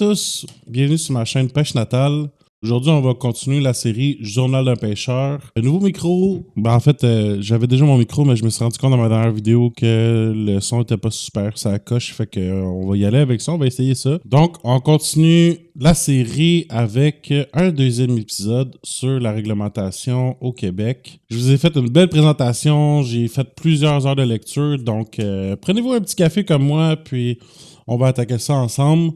tous, bienvenue sur ma chaîne Pêche Natale. Aujourd'hui, on va continuer la série Journal d'un pêcheur. Un nouveau micro, j'avais déjà mon micro, mais je me suis rendu compte dans ma dernière vidéo que le son était pas super, ça coche, fait qu'on va y aller avec ça, on va essayer ça. Donc, on continue la série avec un deuxième épisode sur la réglementation au Québec. Je vous ai fait une belle présentation, j'ai fait plusieurs heures de lecture, donc prenez-vous un petit café comme moi, puis on va attaquer ça ensemble.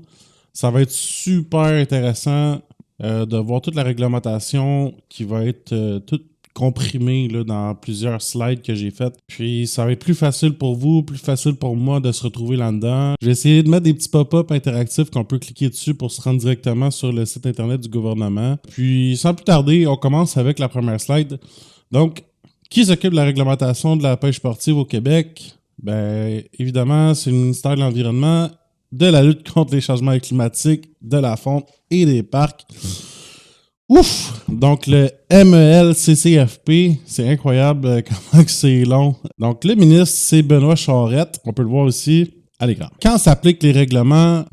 Ça va être super intéressant de voir toute la réglementation qui va être toute comprimée là, dans plusieurs slides que j'ai faites. Puis ça va être plus facile pour vous, plus facile pour moi de se retrouver là-dedans. J'ai essayé de mettre des petits pop-up interactifs qu'on peut cliquer dessus pour se rendre directement sur le site internet du gouvernement. Puis sans plus tarder, on commence avec la première slide. Donc, qui s'occupe de la réglementation de la pêche sportive au Québec? Ben, évidemment, c'est le ministère de l'Environnement, de la lutte contre les changements climatiques, de la faune et des parcs. Ouf! Donc, le MELCCFP, c'est incroyable comment c'est long. Donc, le ministre, c'est Benoît Charette. On peut le voir ici à l'écran. Quand s'appliquent les règlements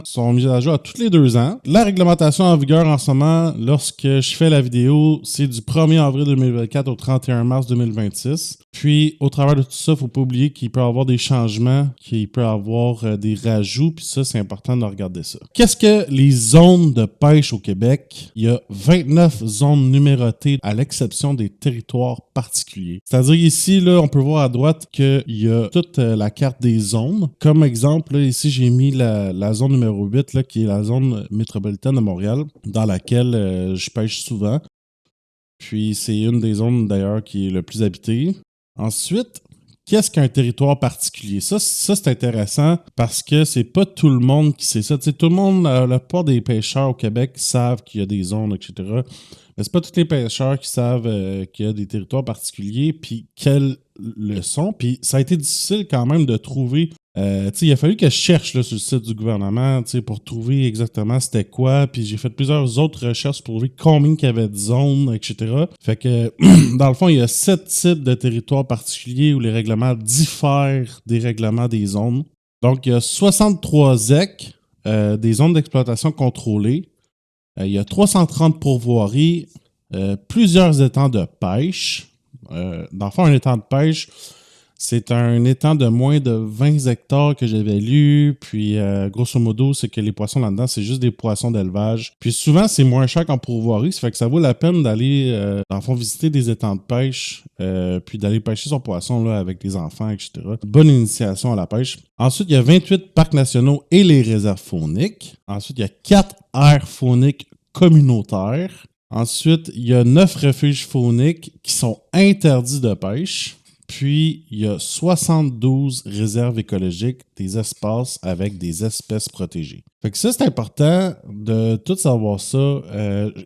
sont mis à jour à tous les 2 ans. La réglementation en vigueur en ce moment, lorsque je fais la vidéo, c'est du 1er avril 2024 au 31 mars 2026. Puis, au travers de tout ça, il ne faut pas oublier qu'il peut y avoir des changements, qu'il peut y avoir des rajouts, puis ça, c'est important de regarder ça. Qu'est-ce que les zones de pêche au Québec? Il y a 29 zones numérotées, à l'exception des territoires particuliers. C'est-à-dire ici, là, on peut voir à droite qu'il y a toute la carte des zones. Comme exemple, là, ici, j'ai mis la zone numéro 8, là, qui est la zone métropolitaine de Montréal, dans laquelle je pêche souvent. Puis, c'est une des zones, d'ailleurs, qui est le plus habitée. Ensuite, qu'est-ce qu'un territoire particulier? Ça c'est intéressant parce que c'est pas tout le monde qui sait ça. Tu sais, tout le monde, la plupart des pêcheurs au Québec savent qu'il y a des zones, etc. Mais c'est pas tous les pêcheurs qui savent qu'il y a des territoires particuliers, puis quels le sont. Puis ça a été difficile quand même de trouver. Il a fallu que je cherche là, sur le site du gouvernement pour trouver exactement c'était quoi. Puis j'ai fait plusieurs autres recherches pour trouver combien il y avait de zones, etc. Fait que, dans le fond, il y a 7 types de territoires particuliers où les règlements diffèrent des règlements des zones. Donc, il y a 63 ZEC, des zones d'exploitation contrôlées. Il y a 330 pourvoiries, plusieurs étangs de pêche. Dans le fond, un étang de pêche, c'est un étang de moins de 20 hectares que j'avais lu. Puis, grosso modo, c'est que les poissons là-dedans, c'est juste des poissons d'élevage. Puis souvent, c'est moins cher qu'en pourvoirie. Ça fait que ça vaut la peine d'aller, dans le fond, visiter des étangs de pêche, puis d'aller pêcher son poisson là, avec les enfants, etc. Bonne initiation à la pêche. Ensuite, il y a 28 parcs nationaux et les réserves fauniques. Ensuite, il y a 4 aires fauniques communautaires. Ensuite, il y a 9 refuges fauniques qui sont interdits de pêche. Puis, il y a 72 réserves écologiques, des espaces avec des espèces protégées. Fait que ça, c'est important de tout savoir ça.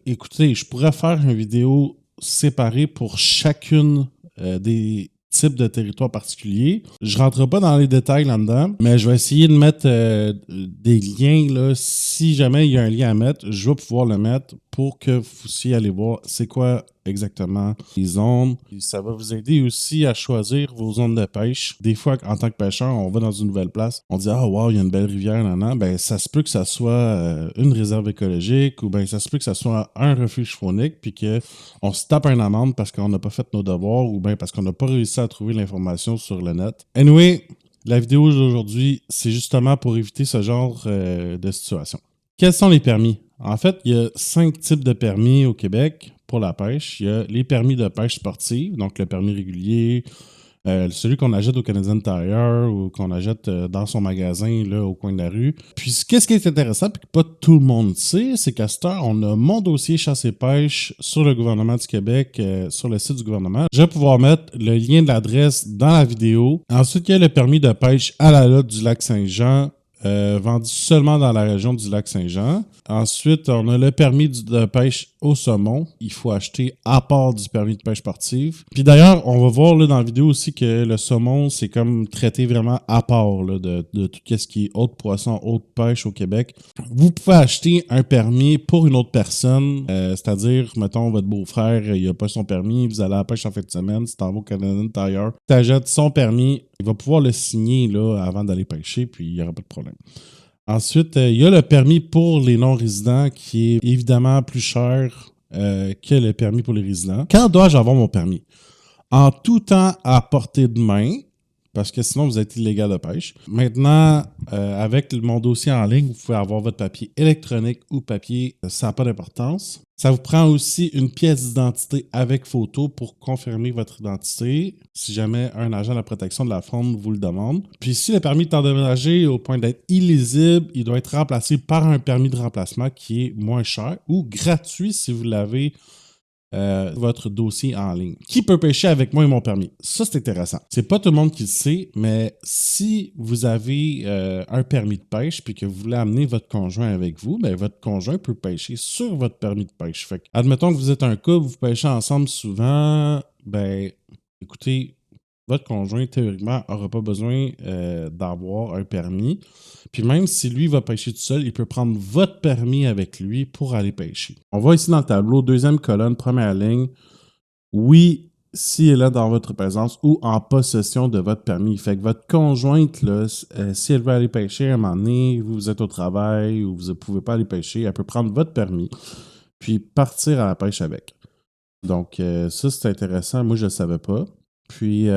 Écoutez, je pourrais faire une vidéo séparée pour chacune des types de territoires particuliers. Je ne rentrerai pas dans les détails là-dedans, mais je vais essayer de mettre des liens. Là. Si jamais il y a un lien à mettre, je vais pouvoir le mettre pour que vous puissiez aller voir c'est quoi exactement les zones. Et ça va vous aider aussi à choisir vos zones de pêche. Des fois, en tant que pêcheur, on va dans une nouvelle place, on dit « Ah, wow, il y a une belle rivière là-dedans. » Ben, ça se peut que ça soit une réserve écologique ou ben ça se peut que ça soit un refuge faunique puis qu'on se tape une amende parce qu'on n'a pas fait nos devoirs ou bien parce qu'on n'a pas réussi à trouver l'information sur le net. Anyway, la vidéo d'aujourd'hui, c'est justement pour éviter ce genre de situation. Quels sont les permis? En fait, il y a 5 types de permis au Québec pour la pêche. Il y a les permis de pêche sportive, donc le permis régulier, celui qu'on achète au Canadian Tire ou qu'on achète dans son magasin là, au coin de la rue. Puis, qu'est-ce qui est intéressant et que pas tout le monde sait, c'est qu'à cette heure, on a mon dossier chasse et pêche sur le gouvernement du Québec, sur le site du gouvernement. Je vais pouvoir mettre le lien de l'adresse dans la vidéo. Ensuite, il y a le permis de pêche à la lotte du lac Saint-Jean, vendu seulement dans la région du lac Saint-Jean. Ensuite, on a le permis de pêche au saumon. Il faut acheter à part du permis de pêche sportive. Puis d'ailleurs, on va voir là, dans la vidéo aussi que le saumon, c'est comme traité vraiment à part là, de tout ce qui est autre poisson, autre pêche au Québec. Vous pouvez acheter un permis pour une autre personne, c'est-à-dire, mettons, votre beau-frère, il n'a pas son permis, vous allez à la pêche en fin de semaine, c'est en au Canadian Tire, tu achètes son permis, il va pouvoir le signer là, avant d'aller pêcher, puis il n'y aura pas de problème. Ensuite, il y a le permis pour les non-résidents qui est évidemment plus cher que le permis pour les résidents. Quand dois-je avoir mon permis? En tout temps à portée de main, parce que sinon vous êtes illégal de pêche. Maintenant, avec mon dossier en ligne, vous pouvez avoir votre papier électronique ou papier, ça n'a pas d'importance. Ça vous prend aussi une pièce d'identité avec photo pour confirmer votre identité, si jamais un agent de la protection de la faune vous le demande. Puis si le permis est endommagé au point d'être illisible, il doit être remplacé par un permis de remplacement qui est moins cher ou gratuit si vous l'avez votre dossier en ligne. Qui peut pêcher avec moi et mon permis? Ça, c'est intéressant. C'est pas tout le monde qui le sait, mais si vous avez un permis de pêche puis que vous voulez amener votre conjoint avec vous, ben votre conjoint peut pêcher sur votre permis de pêche. Fait que, admettons que vous êtes un couple, vous pêchez ensemble souvent, ben écoutez, votre conjoint, théoriquement, n'aura pas besoin d'avoir un permis. Puis même si lui va pêcher tout seul, il peut prendre votre permis avec lui pour aller pêcher. On voit ici dans le tableau, deuxième colonne, première ligne. Oui, si elle est dans votre présence ou en possession de votre permis. Fait que votre conjointe, là, si elle veut aller pêcher à un moment donné, vous êtes au travail ou vous ne pouvez pas aller pêcher, elle peut prendre votre permis puis partir à la pêche avec. Donc, ça, c'est intéressant. Moi, je ne le savais pas. Puis,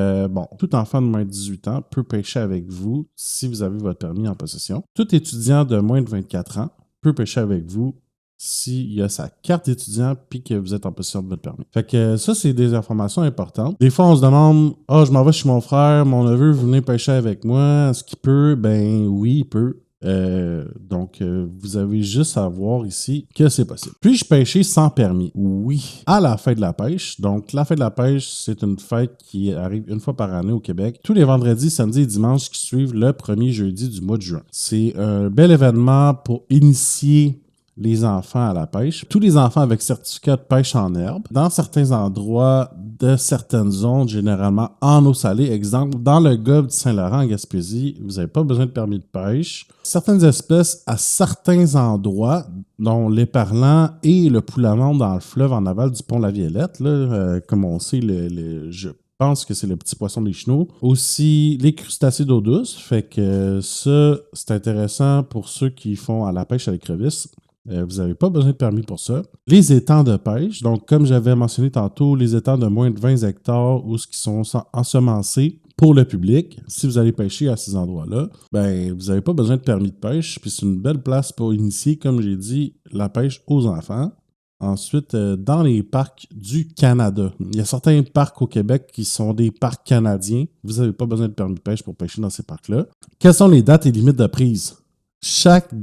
tout enfant de moins de 18 ans peut pêcher avec vous si vous avez votre permis en possession. Tout étudiant de moins de 24 ans peut pêcher avec vous s'il a sa carte d'étudiant puis que vous êtes en possession de votre permis. Fait que ça, c'est des informations importantes. Des fois, on se demande « Ah, je m'en vais chez mon frère, mon neveu, vous venez pêcher avec moi. Est-ce qu'il peut? » Ben oui, il peut. Donc, vous avez juste à voir ici que c'est possible. Puis-je pêcher sans permis? Oui. À la fête de la pêche. Donc, la fête de la pêche, c'est une fête qui arrive une fois par année au Québec. Tous les vendredis, samedis et dimanches qui suivent le premier jeudi du mois de juin. C'est un bel événement pour initier les enfants à la pêche. Tous les enfants avec certificat de pêche en herbe. Dans certains endroits de certaines zones, généralement en eau salée, exemple, dans le golfe du Saint-Laurent en Gaspésie, vous n'avez pas besoin de permis de pêche. Certaines espèces à certains endroits, dont l'éperlan et le poulamon dans le fleuve en aval du pont La Violette, là, comme on sait, je pense que c'est le petit poisson des chenaux. Aussi, les crustacés d'eau douce. Fait que ça, c'est intéressant pour ceux qui font à la pêche à l'écrevisse. Vous n'avez pas besoin de permis pour ça. Les étangs de pêche, donc comme j'avais mentionné tantôt, les étangs de moins de 20 hectares où ce qui sont ensemencés pour le public, si vous allez pêcher à ces endroits-là, ben vous n'avez pas besoin de permis de pêche, puis c'est une belle place pour initier, comme j'ai dit, la pêche aux enfants. Ensuite, dans les parcs du Canada, il y a certains parcs au Québec qui sont des parcs canadiens. Vous n'avez pas besoin de permis de pêche pour pêcher dans ces parcs-là. Quelles sont les dates et limites de prise? Chaque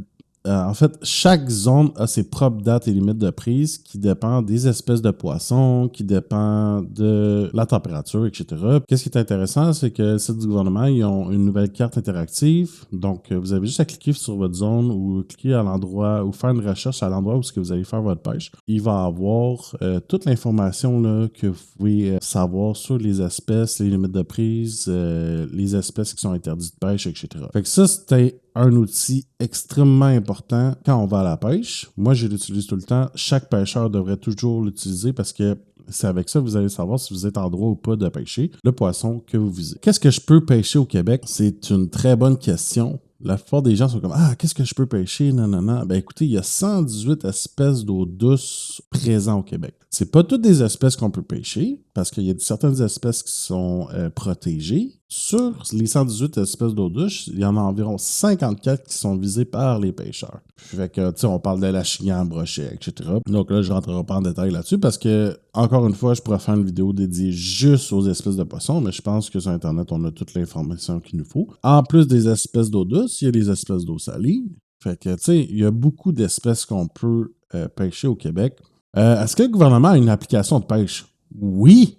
zone a ses propres dates et limites de prise qui dépendent des espèces de poissons, qui dépendent de la température, etc. Qu'est-ce qui est intéressant, c'est que le site du gouvernement, ils ont une nouvelle carte interactive. Donc, vous avez juste à cliquer sur votre zone ou cliquer à l'endroit ou faire une recherche à l'endroit où est-ce que vous allez faire votre pêche. Il va avoir toute l'information là, que vous pouvez savoir sur les espèces, les limites de prise, les espèces qui sont interdites de pêche, etc. Fait que ça, c'était un outil extrêmement important quand on va à la pêche. Moi, je l'utilise tout le temps. Chaque pêcheur devrait toujours l'utiliser parce que c'est avec ça que vous allez savoir si vous êtes en droit ou pas de pêcher le poisson que vous visez. Qu'est-ce que je peux pêcher au Québec? C'est une très bonne question. La plupart des gens sont comme « Ah, qu'est-ce que je peux pêcher? » Non, non, non. Ben écoutez, il y a 118 espèces d'eau douce présentes au Québec. C'est pas toutes des espèces qu'on peut pêcher parce qu'il y a certaines espèces qui sont protégées. Sur les 118 espèces d'eau douce, il y en a environ 54 qui sont visées par les pêcheurs. Fait que, tu sais, on parle de la chignan, brochet, etc. Donc là, je ne rentrerai pas en détail là-dessus parce que, encore une fois, je pourrais faire une vidéo dédiée juste aux espèces de poissons, mais je pense que sur Internet, on a toute l'information qu'il nous faut. En plus des espèces d'eau douce, il y a les espèces d'eau salée. Fait que, tu sais, il y a beaucoup d'espèces qu'on peut pêcher au Québec. Est-ce que le gouvernement a une application de pêche? Oui!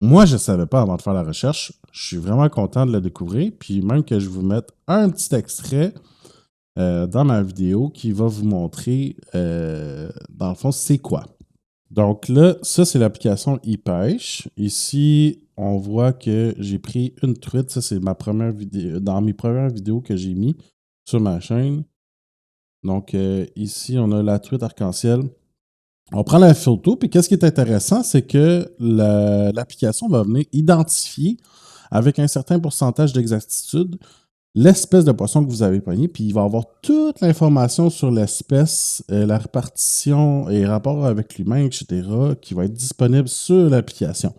Moi, je ne savais pas avant de faire la recherche. Je suis vraiment content de la découvrir. Puis même que je vous mette un petit extrait dans ma vidéo qui va vous montrer, dans le fond, c'est quoi. Donc là, ça, c'est l'application ePêche. Ici, on voit que j'ai pris une truite. Ça, c'est ma première vidéo, dans mes premières vidéos que j'ai mis sur ma chaîne. Donc ici, on a la truite arc-en-ciel. On prend la photo, puis qu'est-ce qui est intéressant, c'est que l'application va venir identifier avec un certain pourcentage d'exactitude l'espèce de poisson que vous avez pogné, puis il va avoir toute l'information sur l'espèce, la répartition et rapport avec l'humain, etc., qui va être disponible sur l'application.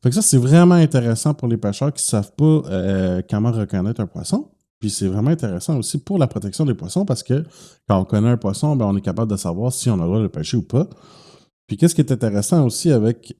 Fait que ça, c'est vraiment intéressant pour les pêcheurs qui ne savent pas comment reconnaître un poisson. Puis c'est vraiment intéressant aussi pour la protection des poissons parce que quand on connaît un poisson, ben, on est capable de savoir si on a le droit de le pêcher ou pas. Puis qu'est-ce qui est intéressant aussi avec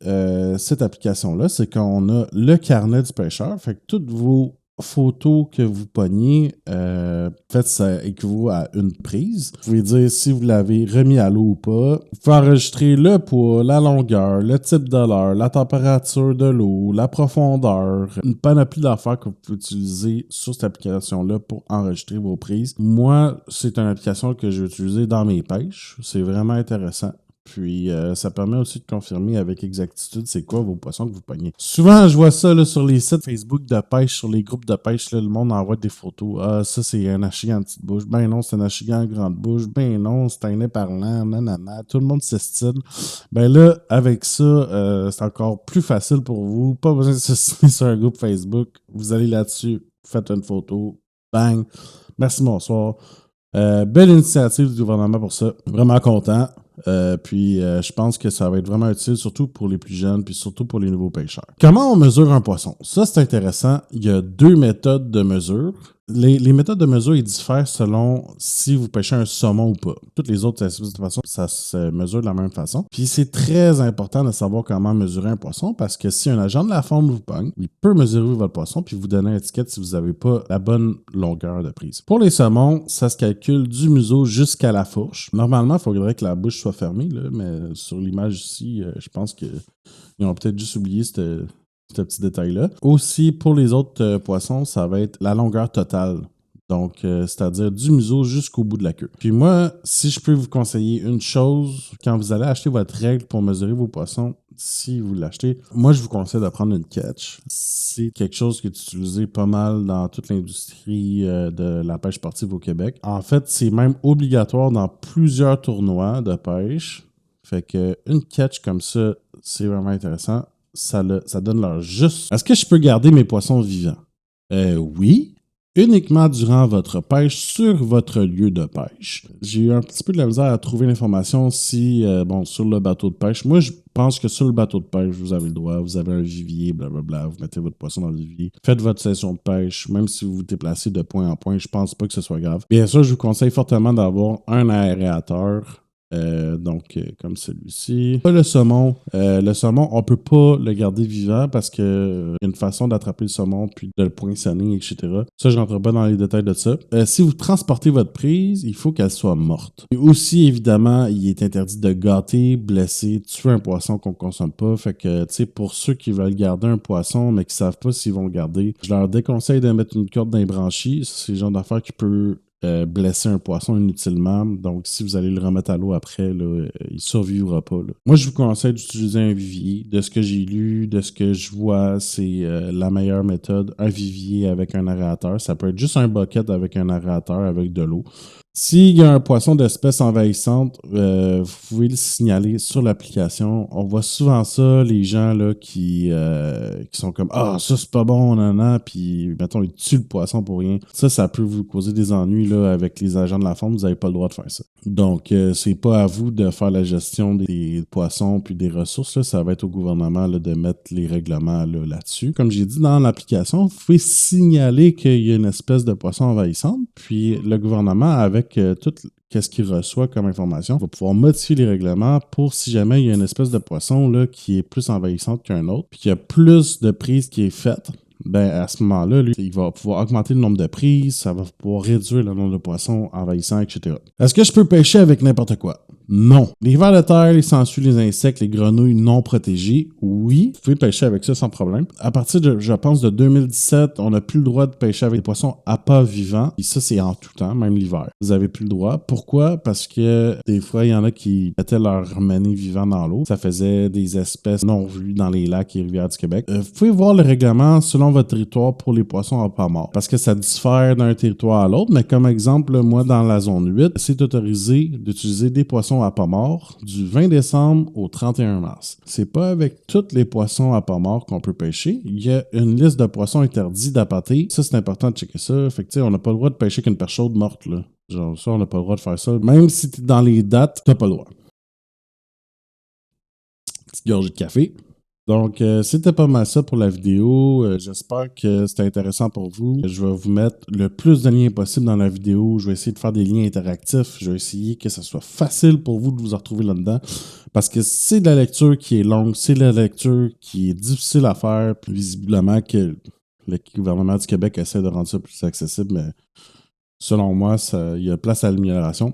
cette application-là, c'est qu'on a le carnet du pêcheur. Fait que toutes vos photos que vous pognez, en fait, ça équivaut à une prise. Vous pouvez dire si vous l'avez remis à l'eau ou pas. Vous pouvez enregistrer le poids, la longueur, le type de leurre, la température de l'eau, la profondeur, une panoplie d'affaires que vous pouvez utiliser sur cette application-là pour enregistrer vos prises. Moi, c'est une application que j'ai utilisée dans mes pêches. C'est vraiment intéressant. Puis, ça permet aussi de confirmer avec exactitude c'est quoi vos poissons que vous pognez. Souvent, je vois ça là, sur les sites Facebook de pêche, sur les groupes de pêche, là, le monde envoie des photos. Ah, ça, c'est un achigan en petite bouche. Ben non, c'est un achigan en grande bouche. Ben non, c'est un nez parlant. Nanana. Tout le monde s'estime. Ben là, avec ça, c'est encore plus facile pour vous. Pas besoin de s'estimer sur un groupe Facebook. Vous allez là-dessus, faites une photo. Bang. Merci, bonsoir. Belle initiative du gouvernement pour ça. Vraiment content. Puis je pense que ça va être vraiment utile, surtout pour les plus jeunes, puis surtout pour les nouveaux pêcheurs. Comment on mesure un poisson? Ça, c'est intéressant. Il y a 2 méthodes de mesure. Les méthodes de mesure, ils diffèrent selon si vous pêchez un saumon ou pas. Toutes les autres, de toute façon, ça se mesure de la même façon. Puis c'est très important de savoir comment mesurer un poisson parce que si un agent de la faune vous pogne, il peut mesurer votre poisson puis vous donner une étiquette si vous n'avez pas la bonne longueur de prise. Pour les saumons, ça se calcule du museau jusqu'à la fourche. Normalement, il faudrait que la bouche soit fermée, là, mais sur l'image ici, je pense qu'ils ont peut-être juste oublié ce petit détail-là. Aussi, pour les autres poissons, ça va être la longueur totale. Donc, c'est-à-dire du museau jusqu'au bout de la queue. Puis moi, si je peux vous conseiller une chose, quand vous allez acheter votre règle pour mesurer vos poissons, si vous l'achetez, moi, je vous conseille de prendre une catch. C'est quelque chose qui est utilisé pas mal dans toute l'industrie de la pêche sportive au Québec. En fait, c'est même obligatoire dans plusieurs tournois de pêche. Fait que une catch comme ça, c'est vraiment intéressant. Ça donne leur juste. Est-ce que je peux garder mes poissons vivants? Oui. Uniquement durant votre pêche sur votre lieu de pêche. J'ai eu un petit peu de la misère à trouver l'information si, sur le bateau de pêche. Moi, je pense que sur le bateau de pêche, vous avez le droit, vous avez un vivier, blablabla, vous mettez votre poisson dans le vivier, faites votre session de pêche, même si vous vous déplacez de point en point, je pense pas que ce soit grave. Bien sûr, je vous conseille fortement d'avoir un aérateur. Comme celui-ci. Le saumon, on peut pas le garder vivant parce que y a une façon d'attraper le saumon puis de le poinçonner, etc. Ça, je rentre pas dans les détails de ça. Si vous transportez votre prise, il faut qu'elle soit morte. Et aussi, évidemment, il est interdit de gâter, blesser, tuer un poisson qu'on consomme pas. Fait que, tu sais, pour ceux qui veulent garder un poisson mais qui savent pas s'ils vont le garder, je leur déconseille de mettre une corde dans les branchies. C'est le genre d'affaire qui peut blesser un poisson inutilement. Donc, si vous allez le remettre à l'eau après, là, il ne survivra pas. Là. Moi, je vous conseille d'utiliser un vivier. De ce que j'ai lu, de ce que je vois, c'est la meilleure méthode. Un vivier avec un aérateur. Ça peut être juste un bucket avec un aérateur avec de l'eau. S'il y a un poisson d'espèce envahissante, vous pouvez le signaler sur l'application. On voit souvent ça, les gens là qui sont comme « Ah, ça c'est pas bon, nan, puis mettons, ils tuent le poisson pour rien. » Ça peut vous causer des ennuis là, avec les agents de la faune, vous n'avez pas le droit de faire ça. Donc, c'est pas à vous de faire la gestion des poissons puis des ressources, là. Ça va être au gouvernement là, de mettre les règlements là-dessus. Comme j'ai dit, dans l'application, vous pouvez signaler qu'il y a une espèce de poisson envahissante, puis le gouvernement, avec tout ce qu'il reçoit comme information, va pouvoir modifier les règlements pour si jamais il y a une espèce de poisson là, qui est plus envahissante qu'un autre, puis qu'il y a plus de prises qui est faite, ben à ce moment-là, lui, il va pouvoir augmenter le nombre de prises, ça va pouvoir réduire le nombre de poissons envahissants, etc. Est-ce que je peux pêcher avec n'importe quoi? Non. Les vers de terre, les sangsues, les insectes, les grenouilles non protégées, oui, vous pouvez pêcher avec ça sans problème. À partir de, je pense, de 2017, on n'a plus le droit de pêcher avec des poissons à pas vivants. Et ça, c'est en tout temps, même l'hiver. Vous n'avez plus le droit. Pourquoi? Parce que des fois, il y en a qui mettaient leur manée vivant dans l'eau. Ça faisait des espèces non vues dans les lacs et rivières du Québec. Vous pouvez voir le règlement selon votre territoire pour les poissons à pas morts. Parce que ça diffère d'un territoire à l'autre. Mais comme exemple, moi, dans la zone 8, c'est autorisé d'utiliser des poissons poissons à pas mort du 20 décembre au 31 mars. C'est pas avec tous les poissons à pas mort qu'on peut pêcher. Il y a une liste de poissons interdits d'appâter. Ça, c'est important de checker ça. Fait que, tu sais, on n'a pas le droit de pêcher qu'une perche chaude morte, là. Genre, ça, on n'a pas le droit de faire ça. Même si t'es dans les dates, t'as pas le droit. Petite gorgée de café. Donc, c'était pas mal ça pour la vidéo. J'espère que c'était intéressant pour vous. Je vais vous mettre le plus de liens possible dans la vidéo. Je vais essayer de faire des liens interactifs. Je vais essayer que ça soit facile pour vous de vous retrouver là-dedans. Parce que c'est de la lecture qui est longue, c'est de la lecture qui est difficile à faire. Puis visiblement que le gouvernement du Québec essaie de rendre ça plus accessible, mais selon moi, il y a place à l'amélioration.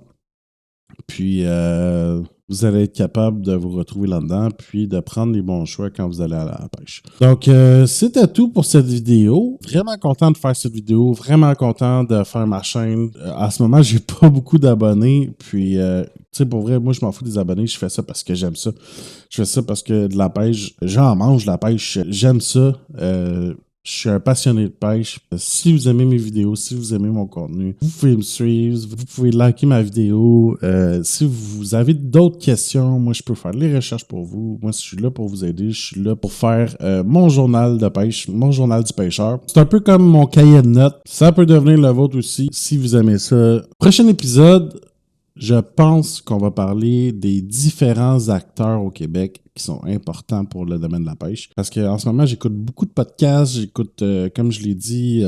Puis, vous allez être capable de vous retrouver là-dedans, puis de prendre les bons choix quand vous allez à la pêche. Donc, c'était tout pour cette vidéo. Vraiment content de faire cette vidéo, vraiment content de faire ma chaîne. À ce moment, j'ai pas beaucoup d'abonnés, puis, tu sais, pour vrai, moi, je m'en fous des abonnés, je fais ça parce que j'aime ça. Je fais ça parce que de la pêche, j'en mange de la pêche, j'aime ça. Je suis un passionné de pêche. Si vous aimez mes vidéos, si vous aimez mon contenu, vous pouvez me suivre, vous pouvez liker ma vidéo. Si vous avez d'autres questions, moi, je peux faire les recherches pour vous. Moi, je suis là pour vous aider. Je suis là pour faire mon journal de pêche, mon journal du pêcheur. C'est un peu comme mon cahier de notes. Ça peut devenir le vôtre aussi, si vous aimez ça. Prochain épisode, je pense qu'on va parler des différents acteurs au Québec qui sont importants pour le domaine de la pêche. Parce qu'en ce moment, j'écoute beaucoup de podcasts, j'écoute, comme je l'ai dit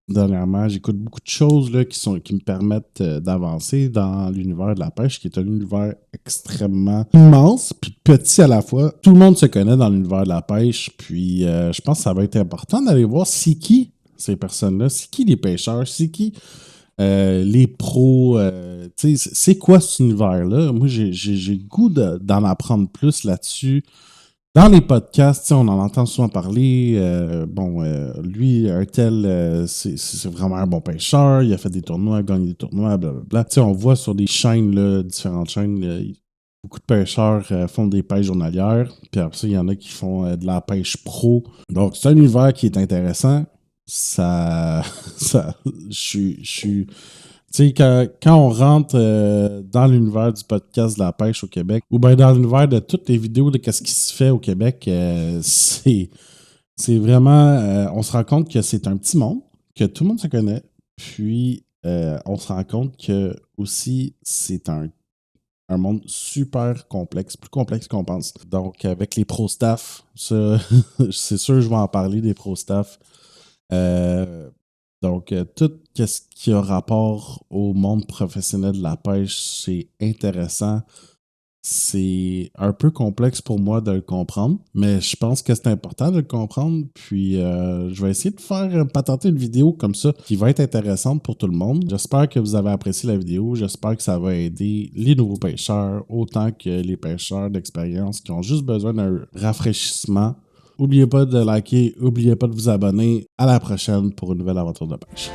dernièrement, j'écoute beaucoup de choses là, qui me permettent d'avancer dans l'univers de la pêche, qui est un univers extrêmement immense, puis petit à la fois. Tout le monde se connaît dans l'univers de la pêche, puis je pense que ça va être important d'aller voir c'est qui ces personnes-là, c'est qui les pêcheurs, c'est qui les pros, c'est quoi cet univers-là? Moi, j'ai le goût d'en apprendre plus là-dessus. Dans les podcasts, on en entend souvent parler. Lui, un tel, c'est vraiment un bon pêcheur. Il a fait des tournois, a gagné des tournois, blablabla. On voit sur des chaînes, là, différentes chaînes, beaucoup de pêcheurs font des pêches journalières. Puis après ça, il y en a qui font de la pêche pro. Donc, c'est un univers qui est intéressant. Je suis. Tu sais, quand on rentre dans l'univers du podcast de la pêche au Québec, ou bien dans l'univers de toutes les vidéos de ce qui se fait au Québec, c'est vraiment. On se rend compte que c'est un petit monde, que tout le monde se connaît. Puis, on se rend compte que aussi, c'est un monde super complexe, plus complexe qu'on pense. Donc, avec les pro-staff, ça, c'est sûr, je vais en parler des pro-staff. Donc, tout ce qui a rapport au monde professionnel de la pêche, c'est intéressant. C'est un peu complexe pour moi de le comprendre, mais je pense que c'est important de le comprendre. Puis, je vais essayer de faire patenter une vidéo comme ça qui va être intéressante pour tout le monde. J'espère que vous avez apprécié la vidéo. J'espère que ça va aider les nouveaux pêcheurs autant que les pêcheurs d'expérience qui ont juste besoin d'un rafraîchissement. N'oubliez pas de liker, n'oubliez pas de vous abonner. À la prochaine pour une nouvelle aventure de pêche.